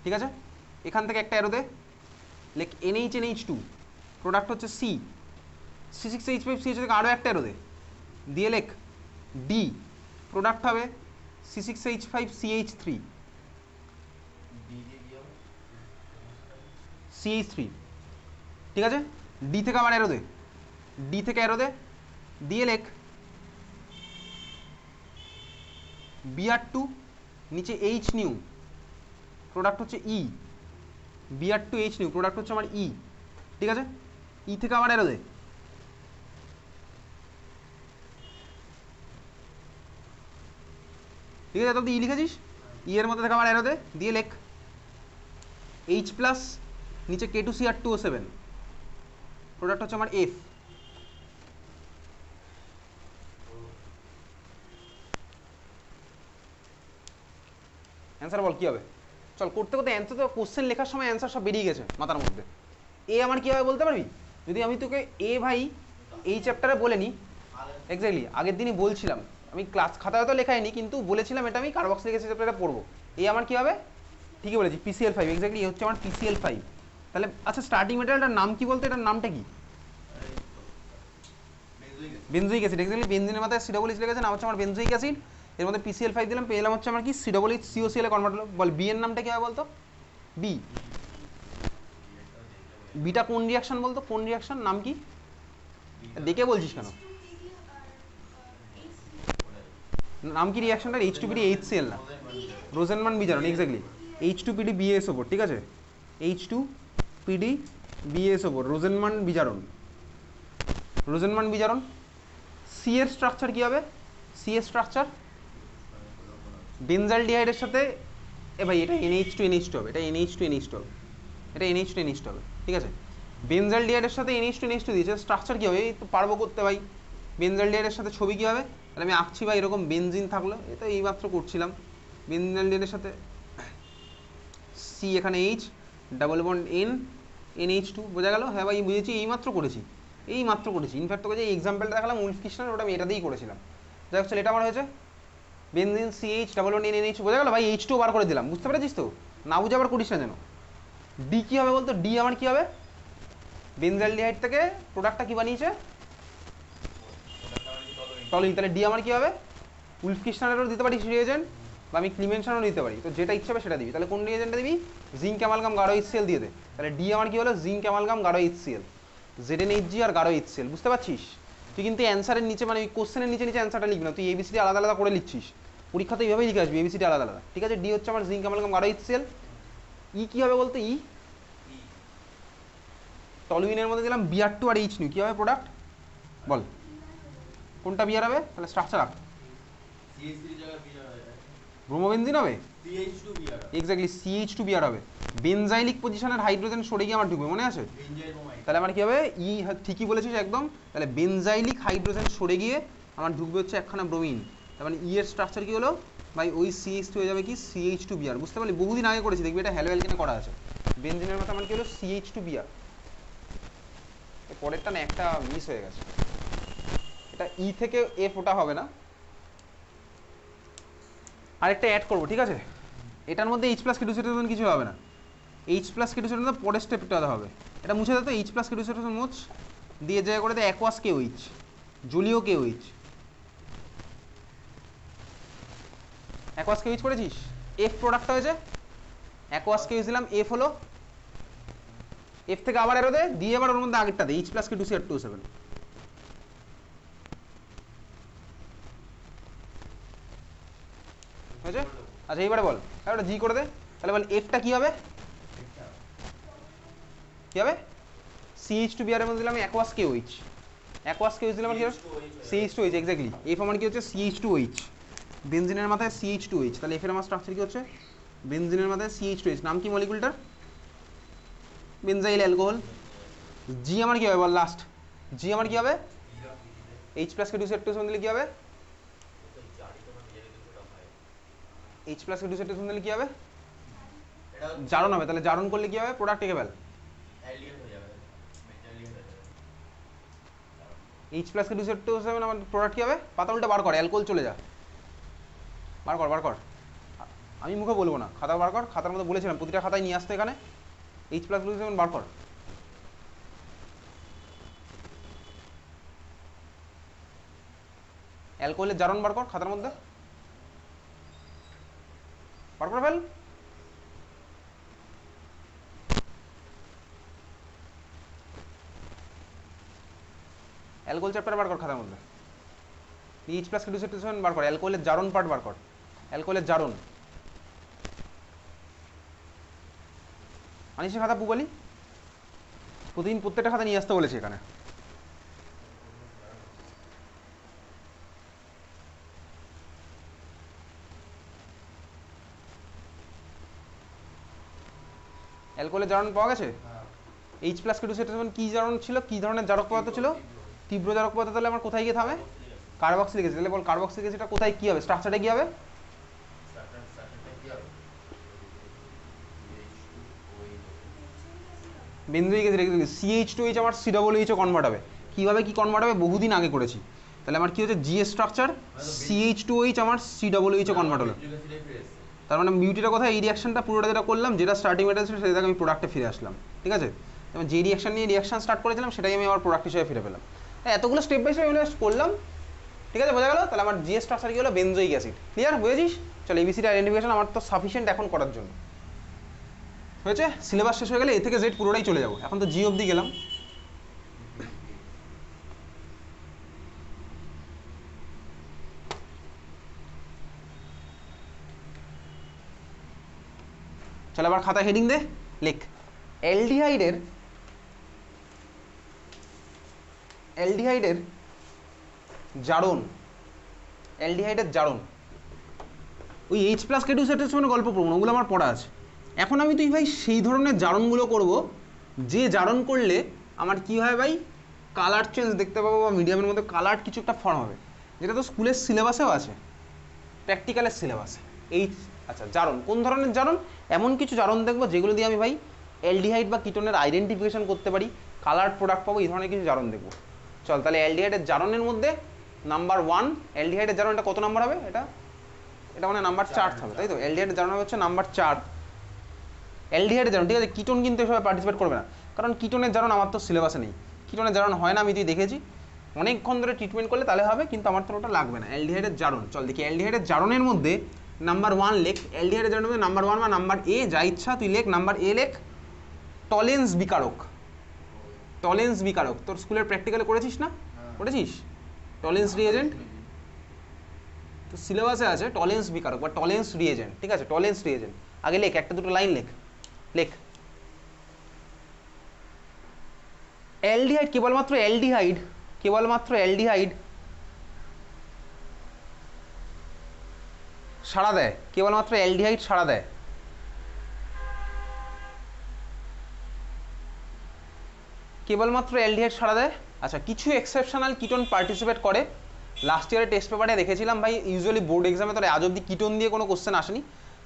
ঠিক আছে? এখান থেকে একটা অ্যারো দে, লেখ NHNH2, প্রোডাক্ট হচ্ছে C, C6H5CHO থেকে আরও একটা অ্যারো দে, দিয়ে লেখ D, প্রোডাক্ট হবে C6H5CH3, CH3, ঠিক আছে? D থেকে আবার অ্যারো দে, D থেকে অ্যারো দে, দিয়ে লেখ Br2, নিচে H নিউ, প্রোডাক্ট হচ্ছে E, Br2H নিউ, প্রোডাক্ট হচ্ছে আমার E, ঠিক আছে? E থেকে আবার অ্যারো দে, ঠিক আছে? তুই ই লিখেছিস, ই এর মধ্যে থেকে আবার অ্যারো দে, দিয়ে লেখ H প্লাস, নিচে K2Cr2O7, প্রোডাক্ট হচ্ছে আমার F, অ্যান্সার বল কি হবে? চল করতে করতে অ্যান্সার তো, কোশ্চেন লেখার সময় অ্যান্সার সব বেরিয়ে গেছে মাথার মধ্যে। এ আমার কি হবে বলতে পারবি? যদি আমি তোকে এ ভাই এই চ্যাপ্টারে বলে নিই, এক্স্যাক্টলি আগের দিনই বলছিলাম, আমি ক্লাস খাতায় তো লেখাইনি কিন্তু বলেছিলাম এটা আমি কার্বক্সিলিক অ্যাসিড চ্যাপ্টারে পড়বো। এ আমার কি হবে? ঠিকই বলেছি, PCl5, এক্স্যাক্টলি হচ্ছে আমার PCl5। তাহলে আচ্ছা স্টার্টিং ম্যাটেরিয়ালটার নাম কি বলতে, এটার নামটা কি? বেনজোইক অ্যাসিড, এক্স্যাক্টলি বেনজিনের মাথায় COOH লেখা আছে, নাম হচ্ছে আমার বেনজোইক অ্যাসিড, এর মধ্যে PCl5 দিলাম, পেলাম হচ্ছে আমার কি COOCl এ কনভার্ট হলো। বল বি এর নামটা কি হবে বলতো? বি। বিটা কোন রিয়াকশন বলতো, কোন রিয়াকশন, নাম কি দেখে বলছিস কেন, নাম কি রিয়াকশনটার? H2PD HCl না, রোজেনমান বিজারণ, এক্স্যাক্টলি H2PD BaSO4, ঠিক আছে, H2PD BaSO4 রোজেনমান বিজারণ, রোজেনমান বিজারণ। সি এর স্ট্রাকচার কি হবে? সি এর স্ট্রাকচার বেনজাইল ডিহাইডের সাথে, এ ভাই এটা NH2NH2 হবে, এটা NH2NH2 হবে, এটা NH2NH2 হবে, ঠিক আছে। বেনজাইল ডিহাইডের সাথে NH2NH2 দিয়েছে, স্ট্রাকচার কি হবে? এই তো পারবো করতে ভাই। বেনজাইল ডিহাইডের সাথে ছবি কি হবে? তাহলে আমি আঁকছি ভাই, এরকম বেনজিন থাকলো, এটা এইমাত্র করছিলাম। বেনজাইল ডিহাইডের সাথে সি, এখানে H, double bond N, NH2, বোঝা গেল? হ্যাঁ ভাই বুঝেছি, এইমাত্র করেছি, এইমাত্র করেছি। ইনফ্যাক্ট তোকে যে এক্সাম্পলটা দেখালাম উলফ কৃষ্ণের, ওটা আমি এটা দিয়েই করেছিলাম। যাই হোক, এটা আমার হয়েছে benzene CH double bond NH, বোঝা গেল ভাই? H2 বার করে দিলাম, বুঝতে পেরেছিস তো? না বুঝে আবার করিস না যেন। ডি কি হবে বলতো? ডি আমার কি হবে? বেনজাইল ডিহাইড থেকে প্রোডাক্টটা কি বানিয়েছে? টলুইন। তাহলে ডি আমার কি হবে? উলফ কৃষ্ণেরও দিতে পারি রিয়েজেন্ট, বা আমি ক্লিমেনশনও দিতে পারি, তো যেটা ইচ্ছে হবে সেটা দিবি। তাহলে কোন রিয়েজেন্টটা দিবি? জিঙ্ক অ্যামালগাম গাঢ় HCl দিয়ে দে। তাহলে ডি আমার কি হলো? জিঙ্ক অ্যামালগাম গাঢ় HCl, ZnHg আর গাঢ় HCl, বুঝতে পারছিস? তুই কিন্তু অ্যান্সারের নিচে, মানে কোশ্চেনের নিচে নিচে অ্যান্সারটা লিখবি না, তুই ABCD আলাদা আলাদা করে লিখছিস, পরীক্ষাতে এইভাবেই লিখে আসবি ABCD আলাদা আলাদা, ঠিক আছে। ডি হচ্ছে আমার জিঙ্ক অ্যামালগাম গাঢ় HCl। ই কি হবে বলতো? ই টলুইনের মধ্যে দিলাম Br2 আর H নিউ, কি হবে প্রোডাক্ট বল? কোনটা বিয়ার হবে? তাহলে স্ট্রাকচার আপ, ব্রোমোবেনজিন হবে, এক্স্যাক্টলি CH2Br হবে। বেনজাইলিক পজিশনের হাইড্রোজেন সরে গিয়ে আমার ঢুকবে, মনে আছে? তাহলে আমার কি হবে? ই ঠিকই বলেছিস একদম। তাহলে বেনজাইলিক হাইড্রোজেন সরে গিয়ে আমার ঢুকবে হচ্ছে একখানা ব্রোমিন, তার মানে ই এর স্ট্রাকচার কি হলো ভাই? ওই CH2 হয়ে যাবে কি CH2Br, বুঝতে পারলি? বহুদিন আগে করেছি, দেখবি এটা হ্যালো অ্যালকেনে করা আছে। বেনজিনের মতো আমার কি হলো? CH2Br। পরেরটা না একটা মিস হয়ে গেছে, এটা ই থেকে এফ, ওটা হবে না, আরেকটা অ্যাড করবো, ঠিক আছে। এটার মধ্যে H+ কেটোসিটেশন কিছু হবে না, H+ কেটোসিটেশন পরের স্টেপটা হবে। এটা মুছে দাও তো, H+ কেটোসিটেশন মুছ দিয়ে জায়গা করে দে অ্যাকোয়াস KOH, জলীয় KOH। অ্যাকোয়াস KOH করেছিস? এফ প্রোডাক্টটা হয়েছে, অ্যাকোয়াস KOH দিলাম, এফ হলো, এফ থেকে আবার এরো দে, দিয়ে আবার ওর মধ্যে আগেরটা দে, H+ KO2CR27 হয়েছে। আচ্ছা এইবারে বল, ওটা জি করে দে। তাহলে বল এফটা কি হবে? কি হবে? CH2Br এর মধ্যে দিলাম অ্যাকোয়াস KOH, অ্যাকোয়াস KOH দিলাম কি হবে? CH2H, exactly. এফ আমার কি হচ্ছে? CH2OH, বেনজিনের মাথায় CH2OH। তাহলে এফ এর আমার স্ট্রাকচার কি হচ্ছে? বেনজিনের মাথায় CH2OH। নাম কি মলিকুলটার? Benzyl alcohol. জি আমার কি হবে বল লাস্ট? জি আমার কি হবে? H+ কেটোসিটেশন দিলে কি হবে? H+ কেটোসিটেশন দিলে কি হবে? জারণ হবে। তাহলে জারণ করলে কি হবে? প্রোডাক্ট একে ফেল, H+ কেটোসিটেশন আমার প্রোডাক্ট কি হবে? পাতা উল্টা বার কর, অ্যালকোহল চলে যা, বার কর বার কর। আমি মুখে বলবো না, খাতা বার কর, খাতার মধ্যে বলেছিলাম প্রতিটা খাতায় নিয়ে আসতে এখানে। H+ কেটোসিটেশন বার কর, অ্যালকোহলের জারণ বার কর, খাতার মধ্যে বার করে ফেল। অ্যালকোহল চ্যাপ্টার বার কর খাতার মধ্যে, H+ কেটোসিটেশন বার কর, অ্যালকোহলের জারণ পার্ট বার কর, অ্যালকোহলের জারণ। আনিস খাতা পুবালি, প্রতিদিন প্রত্যেকটা খাতা নিয়ে আসতে বলেছে এখানে। অ্যালকোহলের জারণ পাওয়া গেছে? H+ কেটোসিটেশন কি জারণ ছিল? কি ধরনের জারক পদার্থ ছিল? তীব্র জারক পদার্থ। তাহলে আমার কোথায় গিয়ে থামে? Carboxylic acid. তাহলে বল কার্বক্সিলিক অ্যাসিডটা কোথায় কি হবে? স্ট্রাকচারটা কি হবে? বেনজোইক অ্যাসিড, CH2H আমার COOH কনভার্ট হবে। কিভাবে কি কনভার্ট হবে? বহুদিন আগে করেছি। তাহলে আমার কি হচ্ছে? GS স্ট্রাকচার, CH2H আমার COOH কনভার্ট হলো। তার মানে বিউটিটা কোথায়? এই রিয়াকশনটা পুরোটা যেটা করলাম, যেটা স্টার্টিং মেটাল ছিল সেটাকে আমি প্রোডাক্টে ফিরে আসলাম, ঠিক আছে। আমি যে রিয়াকশন নিয়ে রিয়াকশন স্টার্ট করেছিলাম সেটাই আমি আমার প্রোডাক্ট হিসেবে ফিরে পেলাম। এতগুলো স্টেপ বাই স্টেপ আমি করলাম, ঠিক আছে, বোঝা গেল? তাহলে আমার GS স্ট্রাকচার কি হলো? Benzoic acid. ক্লিয়ার? বুঝেছিস? চলো ABCD আইডেন্টিফিকেশন আমার তো সাফিসিয়েন্ট এখন করার জন্য। হয়েছে? সিলেবাস শেষ হয়ে গেলে এ থেকে জেড পুরোটাই চলে যাবো। এখন তো জি অবধি গেলাম। চল আবার খাতা হেডিং দে, লেখ অ্যালডিহাইডের জারণ, অ্যালডিহাইডের জারণ। ওই এইচ প্লাস কে টু স্যাটিসফ্যাকশন গল্প পড়বো না, ওগুলো আমার পড়া আছে। এখন আমি তুই ভাই সেই ধরনের জারণগুলো করব যে জারণ করলে আমার কি হয় ভাই, কালার চেঞ্জ দেখতে পাবো বা মিডিয়ামের মধ্যে কালার কিছু একটা ফর্ম হবে, যেটা তো স্কুলের সিলেবাসেও আছে, প্র্যাকটিক্যালের সিলেবাসে। আচ্ছা জারণ, কোন ধরনের জারণ? এমন কিছু জারণ দেখবো যেগুলো দিয়ে আমি ভাই অ্যালডিহাইড বা কিটোনের আইডেন্টিফিকেশন করতে পারি, কালার প্রোডাক্ট পাবো, এই ধরনের কিছু জারণ দেখবো। চল তাহলে অ্যালডিহাইডের জারণের মধ্যে নাম্বার 1, অ্যালডিহাইডের জারণটা কত নাম্বার হবে? এটা মানে নাম্বার 4 হবে, তাই তো? অ্যালডিহাইডের জারণ হচ্ছে নাম্বার 4। অ্যালডিহাইডের জারণ, ঠিক আছে? কিটোন কিন্তু এসবে পার্টিসিপেট করবে না, কারণ কিটোনের জারণ আমার তো সিলেবাসে নেই। কিটোনের জারণ হয় না, আমি তুই দেখেছি, অনেকক্ষণ ধরে ট্রিটমেন্ট করলে তাহলে হবে, কিন্তু আমার তো ওটা লাগবে না। অ্যালডিহাইডের জারণ, চল দেখি। অ্যালডিহাইডের জারণের মধ্যে নাম্বার 1 লেখ। অ্যালডিহাইডের জারণের মধ্যে নাম্বার 1 বা নাম্বার এ, যা ইচ্ছা তুই লেখ। নাম্বার এ লেখ টলেন্স বিকারক। টলেন্স বিকারক তোর স্কুলের প্র্যাকটিক্যালে করেছিস না? করেছিস? টলেন্স রিএজেন্ট তো সিলেবাসে আছে, টলেন্স বিকারক বা টলেন্স রিএজেন্ট, ঠিক আছে? টলেন্স রিএজেন্ট আগে লেখ, একটা দুটো লাইন লেখ। অ্যালডিহাইড, কেবলমাত্র অ্যালডিহাইড সাড়া দেয়, কেবলমাত্র অ্যালডিহাইড সাড়া দেয়। কেবলমাত্র অ্যালডিহাইড সাড়া দেয়। আচ্ছা, কিছু এক্সেপশনাল কিটোন পার্টিসিপেট করে। লাস্ট ইয়ারে টেস্ট পেপারে দেখেছিলাম ভাই, ইউজুয়ালি বোর্ড এক্সামে তোর আজ অব্দি কিটোন দিয়ে কোনো কোশ্চেন আসেনি,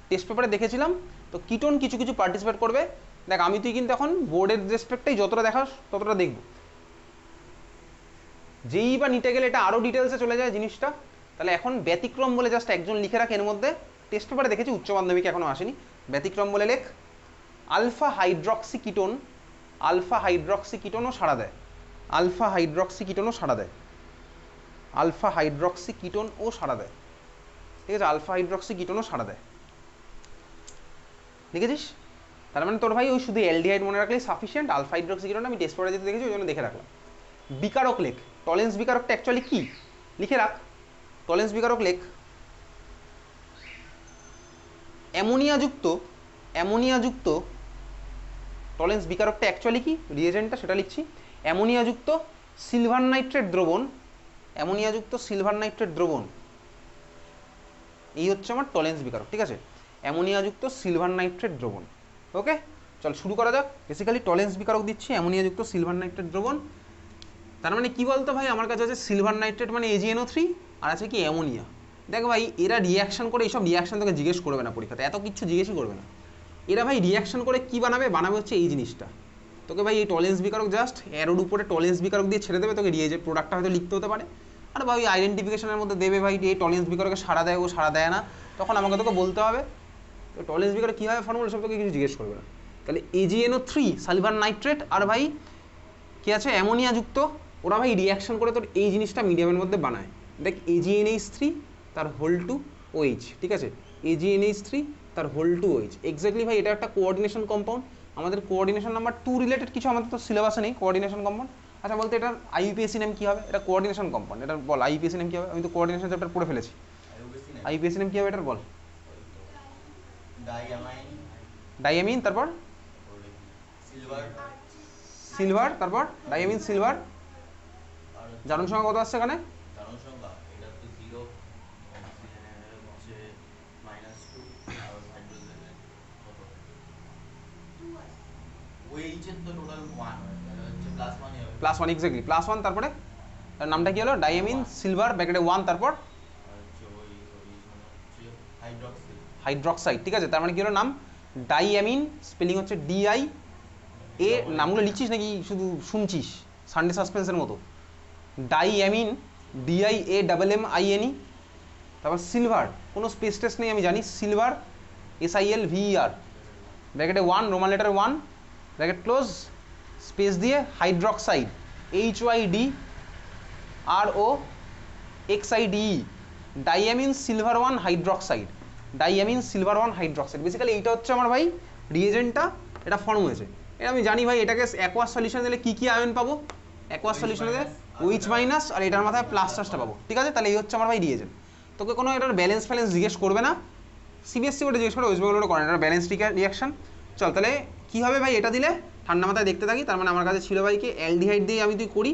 টেস্ট পেপারে দেখেছিলাম। তো কিটোন কিছু কিছু পার্টিসিপেট করবে। দেখ আমি তুই কিন্তু এখন বোর্ডের রেসপেক্টেই যতটা দেখাস ততটা দেখব, যেই বা নিতে গেলে এটা আরও ডিটেলসে চলে যায় জিনিসটা। তাহলে এখন ব্যতিক্রম বলে জাস্ট একজন লিখে রাখ, এর মধ্যে টেস্ট পেপারে দেখেছি, উচ্চ মাধ্যমিকে এখনো আসেনি। ব্যতিক্রম বলে লেখ আলফা হাইড্রক্সি কিটোনও সাড়া দেয়। আলফা হাইড্রক্সি কিটোনও সাড়া দেয়। ঠিক আছে? আলফা হাইড্রক্সি কিটোনও সাড়া দেয়, লিখেছিস? তার মানে তোর ভাই ওই শুধু অ্যালডিহাইড মনে রাখলেই সাফিসিয়েন্ট। আলফা হাইড্রক্সি কিটোন আমি টেস্ট পেপারে যেতে দেখেছি, ওই জন্য দেখে রাখলাম। বিকারক লেখ। টলেন্স বিকারকটা অ্যাকচুয়ালি কি লিখে রাখ। টলেন্স বিকারক লেখ অ্যামোনিয়াযুক্ত টলেন্স বিকারকটা অ্যাকচুয়ালি কি, রিয়েজেন্টটা সেটা লিখছি। অ্যামোনিয়াযুক্ত সিলভার নাইট্রেট দ্রবণ, এই হচ্ছে আমার টলেন্স বিকারক, ঠিক আছে? অ্যামোনিয়াযুক্ত সিলভার নাইট্রেট দ্রবণ। ওকে, চল শুরু করা যাক। বেসিক্যালি টলেন্স বিকারক দিচ্ছি অ্যামোনিয়াযুক্ত সিলভার নাইট্রেট দ্রবণ। তার মানে কি বলতো ভাই, আমার কাছে আছে সিলভার নাইট্রেট মানে AgNO3, আর আছে কি অ্যামোনিয়া। দেখ ভাই এরা রিয়াকশন করে, এইসব রিয়াকশন তোকে জিজ্ঞেস করবে না পরীক্ষাতে, এত কিছু জিজ্ঞেসই করবে না। এরা ভাই রিয়াকশন করে কি বানাবে হচ্ছে এই জিনিসটা। তোকে ভাই এই টলেন্স বিকারক জাস্ট অ্যারোর উপরে টলেন্স বিকারক দিয়ে ছেড়ে দেবে, তোকে রিয়েজেন্ট প্রোডাক্টটা হয়তো লিখতে হতে পারে, আর ভাই আইডেন্টিফিকেশনের মধ্যে দেবে ভাই এই টলেন্স বিকারকে সাড়া দেয় ও সাড়া দেয় না, তখন আমাকে তোকে বলতে হবে তো টলেন্স বিকারক কীভাবে ফর্মুলা, সব তোকে কিছু জিজ্ঞেস করবে না। তাহলে AgNO3 সালফার নাইট্রেট আর ভাই কি আছে অ্যামোনিয়াযুক্ত, ওরা ভাই রিয়াকশন করে তোর এই জিনিসটা মিডিয়ামের মধ্যে বানায়। দেখ AgNH3 তার হোল টু OH, ঠিক আছে? AgNH3 তার হোল টু OH, এক্স্যাক্টলি ভাই এটা একটা কোঅর্ডিনেশন কম্পাউন্ড। আমাদের কোঅর্ডিনেশন নাম্বার 2 রিলেটেড কিছু আমাদের তো সিলেবাসে নেই কোঅর্ডিনেশন কম্পাউন্ড। আচ্ছা বলতে এটার IUPAC নেম কী হবে? এটা কোঅর্ডিনেশন কম্পাউন্ড, এটা বল IUPAC নেম কী হবে? আমি তো কোঅর্ডিনেশন চ্যাপ্টার পড়ে ফেলেছি। IUPAC নেম কী হবে এটার বল? ডাইঅ্যামিন, তারপর সিলভার, তারপর ডাইঅ্যামিন সিলভার। জারণ সংখ্যা কত আসছে এখানে? +1, এক্স্যাক্টলি +1। তারপরে তার নামটা কি হলো? ডাইঅ্যামিন সিলভার ব্র্যাকেটে 1, তারপর হাইড্রক্সাইড, ঠিক আছে? তার মানে কি হলো নাম? ডাইঅ্যামিন, স্পেলিং হচ্ছে DIA। নামগুলো লিখছিস নাকি শুধু শুনছিস সানডে সাসপেন্সের মতো? Diammine DIAMMINE। তারপর সিলভার, কোনো স্পেস টেস্ট নেই আমি জানি, সিলভার SILVER ব্র্যাকেটে 1, roman letter 1 bracket close, space দিয়ে hydroxide HYDROXIDE, diammine silver 1 hydroxide. Basically এইটা হচ্ছে আমার ভাই রিয়েজেন্টটা, এটা ফর্ম হয়েছে। এটা আমি জানি ভাই, এটাকে অ্যাকোয়াস সলিউশনে দিলে কী কী আয়ন পাবো? অ্যাকোয়াস সলিউশনে দিলে OH মাইনাস আর এটার মাথায় প্লাস চার্জটা পাবো, ঠিক আছে? তাহলে এই হচ্ছে আমার ভাই রিয়েজেন্ট। তোকে কোনো এটার ব্যালেন্স ফ্যালেন্স জিজ্ঞেস করবে না, সিবিএসসি বোর্ডে জিজ্ঞেস করে, ওয়েস্ট বেঙ্গল করে এটা ব্যালেন্স রিয়াকশন। চল তাহলে কী হবে ভাই, এটা দিলে ঠান্ডা মাথায় দেখতে থাকি। তার মানে আমার কাছে ছিল ভাই কি অ্যালডিহাইড দিয়ে আমি তুই করি,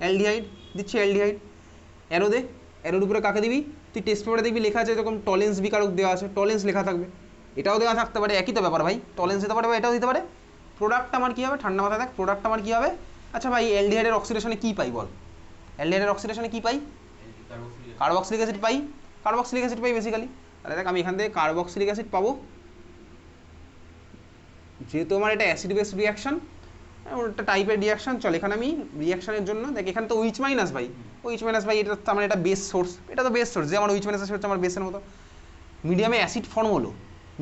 অ্যালডিহাইড দিচ্ছি, অ্যালডিহাইড অ্যারো দে, অ্যারোর উপরে কাকে দিবি? তুই টেস্ট পেপারে দেখবি লেখা আছে এরকম টলেন্স বিকারক দেওয়া আছে, টলেন্স লেখা থাকবে, এটাও দেওয়া থাকতে পারে, একই তো ব্যাপার ভাই, টলেন্স দিতে পারে বা এটাও দিতে পারে। প্রোডাক্ট আমার কী হবে, ঠান্ডা মাথায় দেখ, প্রোডাক্ট আমার কী হবে? আচ্ছা ভাই অ্যালডিহাইডের অক্সিডেশনে কী পাই বল? অ্যালডিহাইডের অক্সিডেশনে কী পাই? কার্বক্সিলিক অ্যাসিড পাই, কার্বক্সিলিক অ্যাসিড পাই বেসিক্যালি। তাহলে দেখ আমি এখান থেকে কার্বক্সিলিক অ্যাসিড পাবো, যেহেতু আমার এটা অ্যাসিড বেস রিয়াকশন, একটা টাইপের রিয়াকশন। চল এখানে আমি রিয়াকশনের জন্য দেখ এখানে তো OH মাইনাস ভাই, OH মাইনাস ভাই এটা তো আমার এটা বেস সোর্স, এটা তো বেস সোর্স, যে আমার OH মাইনাস হচ্ছে আমার বেসের মতো। মিডিয়ামে অ্যাসিড ফর্ম হলো,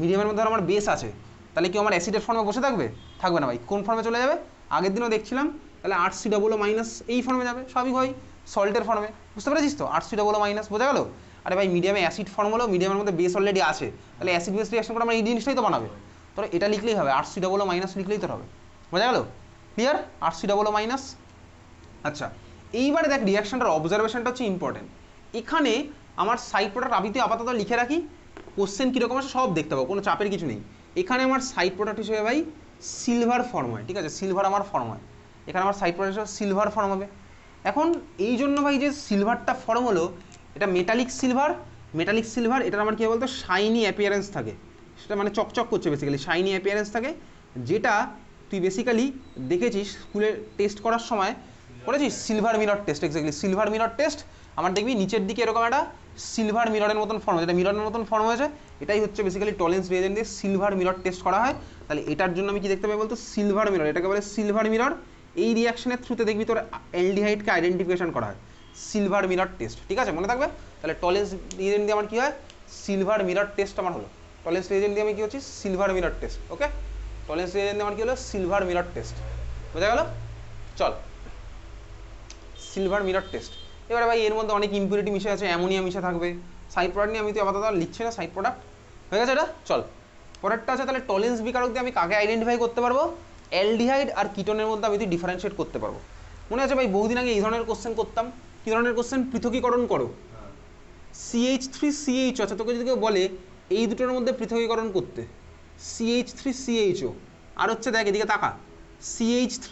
মিডিয়ামের মধ্যে আমার বেস আছে, তাহলে কি আমার অ্যাসিডের ফর্মে বসে থাকবে? থাকবে না ভাই, কোন ফর্মে চলে যাবে? আগের দিনও দেখছিলাম, তাহলে RCOO মাইনাস এই ফর্মে যাবে, স্বাভাবিক হয় সল্টের ফর্মে, বুঝতে পেরেছিস তো? RCOO মাইনাস, বোঝা গেল? আরে ভাই মিডিয়ামে অ্যাসিড ফর্ম হলো, মিডিয়ামের মধ্যে বেস অলরেডি আছে, তাহলে অ্যাসিড বেস রিয়াকশন করে আমরা এই জিনিসটাই তো বানাবে, তো এটা লিখলেই হবে, RCOO মাইনাস লিখলেই তো হবে, বোঝা গেল? ক্লিয়ার? RCOO minus. আচ্ছা এইবারে দেখ রিয়াকশনটার অবজারভেশনটা হচ্ছে ইম্পর্টেন্ট। এখানে আমার সাইড প্রোডাক্ট আমি তুই আপাতত লিখে রাখি, কোশ্চেন কীরকম আছে সব দেখতে পাবো, কোনো চাপের কিছু নেই। এখানে আমার সাইড প্রোডাক্ট হিসেবে ভাই সিলভার ফর্ম হয়, ঠিক আছে? সিলভার আমার ফর্ম হয়, এখানে আমার সাইড প্রোডাক্ট হিসেবে সিলভার ফর্ম হবে। এখন এই জন্য ভাই যে সিলভারটা ফর্ম হলো, এটা মেটালিক সিলভার, মেটালিক সিলভার এটার আমার কী বলতো শাইনি অ্যাপিয়ারেন্স থাকে, সেটা মানে চকচক করছে বেসিক্যালি, শাইনি অ্যাপিয়ারেন্স থাকে, যেটা তুই বেসিক্যালি দেখেছিস স্কুলে টেস্ট করার সময় করেছিস, silver mirror test, exactly silver mirror test. আমার দেখবি নিচের দিকে এরকম একটা সিলভার মিররের মতন ফর্ম, যেটা মিররের মতন ফর্ম হয়েছে, এটাই হচ্ছে বেসিক্যালি টলেন্স রিয়েজেন্ট দিয়ে সিলভার মিরর টেস্ট করা হয়। তাহলে এটার জন্য আমি কি দেখতে পাই বলতো, সিলভার মিরর, এটাকে বলে সিলভার মিরর। এই রিয়াকশনের থ্রুতে দেখবি তোর অ্যালডিহাইডকে আইডেন্টিফিকেশন করা হয়, সিলভার মিরর টেস্ট, ঠিক আছে? মনে থাকবে। তাহলে টলেন্স রিয়েজেন্ট দিয়ে আমার কী হয়, সিলভার মিরর টেস্ট আমার হলো, টলেন্স রিয়েজেন্ট দিয়ে আমি কী হচ্ছে, সিলভার মিরর টেস্ট। ওকে, টলেন্স রিয়েজেন্ট দিয়ে আমার কী হলো, সিলভার মিরর টেস্ট, বোঝা গেল? চল সিলভার মিরর টেস্ট। এবারে ভাই এর মধ্যে অনেক ইম্পিউরিটি মিশে আছে, অ্যামোনিয়া মিশে থাকবে, সাইড প্রোডাক্ট নিয়ে আমি তো আপাতত লিখছি না, সাইড প্রোডাক্ট হয়ে গেছে এটা। চল পরেরটা আছে, তাহলে টলেন্স বিকারক দিয়ে আমি কাকে আইডেন্টিফাই করতে পারবো? অ্যালডিহাইড আর কিটোনের মধ্যে আমি ডিফারেন্সিয়েট করতে পারবো। মনে আছে ভাই বহুদিন আগে এই ধরনের কোশ্চেন করতাম, কী ধরনের কোশ্চেন? পৃথকীকরণ করো, CH3CH আছে, তোকে যদি কেউ বলে এই দুটোর মধ্যে পৃথকীকরণ করতে, CH3CHO, আর হচ্ছে দেখ এদিকে তাকা, CH3